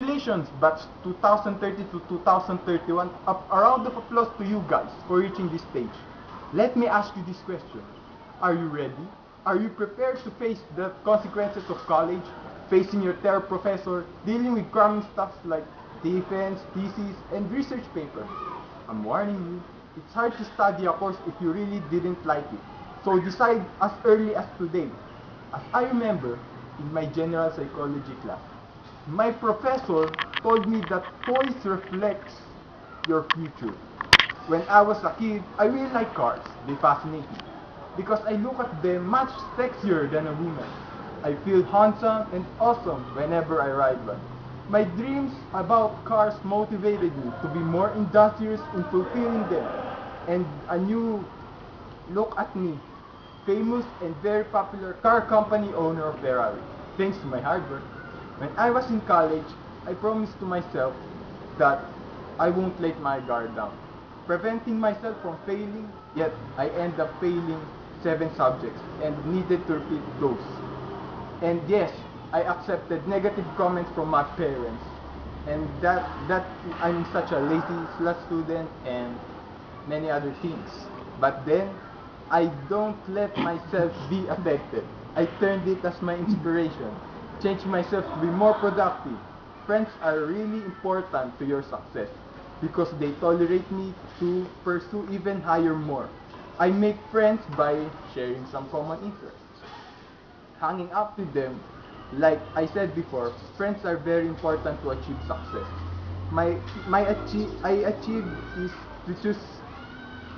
Congratulations, batch 2030 to 2031. A round of applause to you guys for reaching this stage. Let me ask you this question. Are you ready? Are you prepared to face the consequences of college, facing your terror professor, dealing with cramming stuff like defense, thesis, and research paper? I'm warning you, it's hard to study a course if you really didn't like it. So decide as early as today. As I remember, in my general psychology class, my professor told me that toys reflects your future. When I was a kid, I really like cars. They fascinate me. Because I look at them much sexier than a woman. I feel handsome and awesome whenever I ride one. My dreams about cars motivated me to be more industrious in fulfilling them. And a new look at me, famous and very popular car company owner of Ferrari, thanks to my hard work. When I was in college, I promised to myself that I won't let my guard down, preventing myself from failing, yet I end up failing 7 subjects and needed to repeat those. And yes, I accepted negative comments from my parents, and that I'm such a lazy slut student and many other things. But then, I don't let myself be affected. I turned it as my inspiration, changed myself to be more productive. Friends are really important to your success because they tolerate me to pursue even higher more. I make friends by sharing some common interests, hanging out with them. Like I said before, friends are very important to achieve success. I achieve is to choose.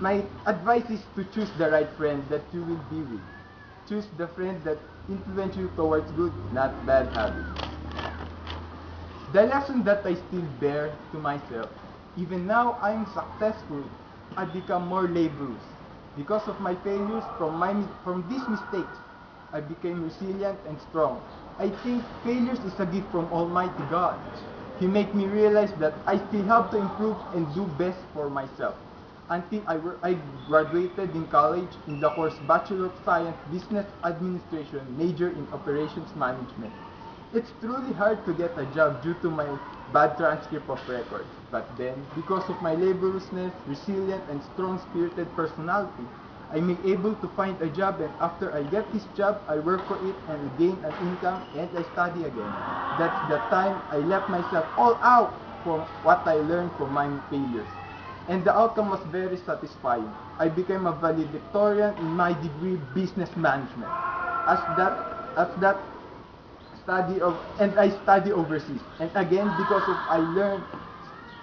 My advice is to choose the right friend that you will be with. Choose the friend that influence you towards good, not bad habits. The lesson that I still bear to myself, even now I'm successful, I become more laborious. Because of my failures from these mistakes, I became resilient and strong. I think failures is a gift from Almighty God. He made me realize that I still have to improve and do best for myself. Until I graduated in college in the course Bachelor of Science Business Administration, major in Operations Management. It's truly hard to get a job due to my bad transcript of records. But then, because of my laboriousness, resilient, and strong-spirited personality, I'm able to find a job, and after I get this job, I work for it and gain an income and I study again. That's the time I left myself all out for what I learned from my failures. And the outcome was very satisfying. I became a valedictorian in my degree business management. As that study of and I study overseas. And again, because of I learned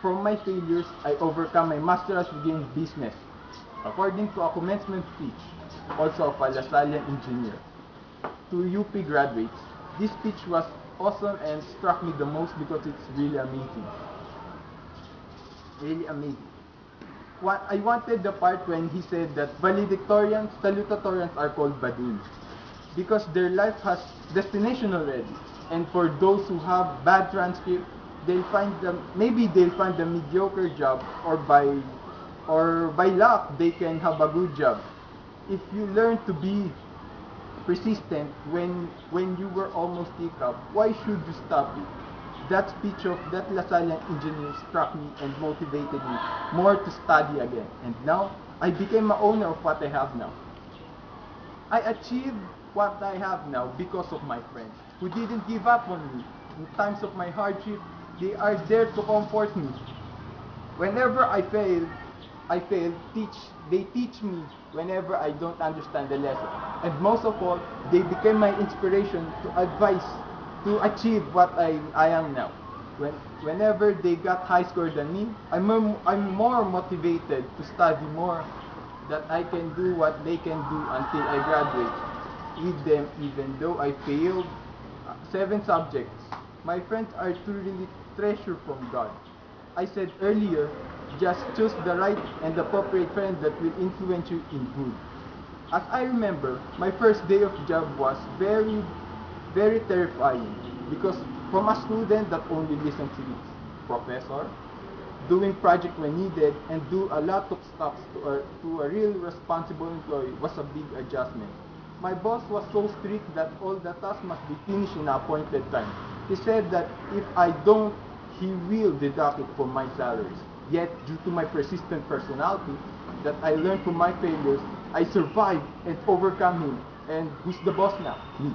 from my failures, I overcome my master's degree in business. According to a commencement speech, also of a Lasallian engineer, to UP graduates, this speech was awesome and struck me the most because it's really amazing. Really amazing. I wanted the part when he said that valedictorians, salutatorians are called baduns because their life has destination already. And for those who have bad transcript, maybe they'll find a mediocre job, or by luck they can have a good job. If you learn to be persistent when you were almost hiccup, why should you stop it? That speech of that Lasallian engineer struck me and motivated me more to study again. And now, I became a owner of what I have now. I achieved what I have now because of my friends who didn't give up on me. In times of my hardship, they are there to comfort me. Whenever I fail, they teach me whenever I don't understand the lesson. And most of all, they became my inspiration to advise to achieve what I am now. Whenever they got high score than me, I'm more motivated to study more, that I can do what they can do until I graduate with them, even though I failed 7 subjects. My friends are truly treasure from God. I said earlier, just choose the right and appropriate friend that will influence you in good. As I remember, my first day of job was very, very terrifying because from a student that only listens to his professor, doing project when needed, and do a lot of stuff to a real responsible employee was a big adjustment. My boss was so strict that all the tasks must be finished in an appointed time. He said that if I don't he will deduct it from my salaries. Yet, due to my persistent personality that I learned from my failures, I survived and overcome him. And who's the boss now? Me.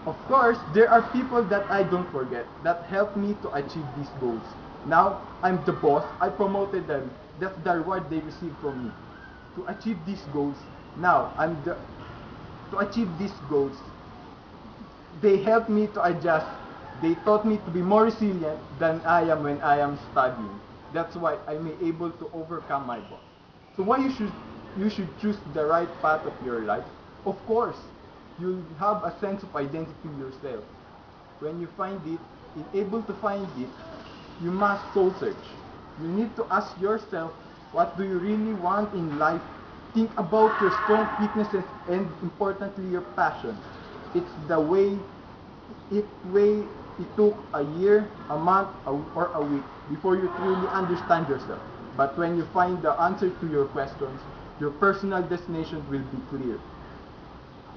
Of course, there are people that I don't forget that helped me to achieve these goals. Now, I'm the boss. I promoted them. That's the reward they received from me. To achieve these goals, now, to achieve these goals, they helped me to adjust. They taught me to be more resilient than I am when I am studying. That's why I'm able to overcome my boss. So why you should choose the right path of your life? Of course, you'll have a sense of identity yourself. When you find it, able to find it, you must soul search. You need to ask yourself, what do you really want in life? Think about your strong weaknesses and importantly your passion. It's the way it took a year, a month, or a week before you truly understand yourself. But when you find the answer to your questions, your personal destination will be clear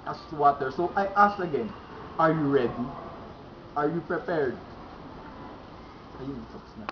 as water. So I ask again, are you ready? Are you prepared? Ayun, tapos na.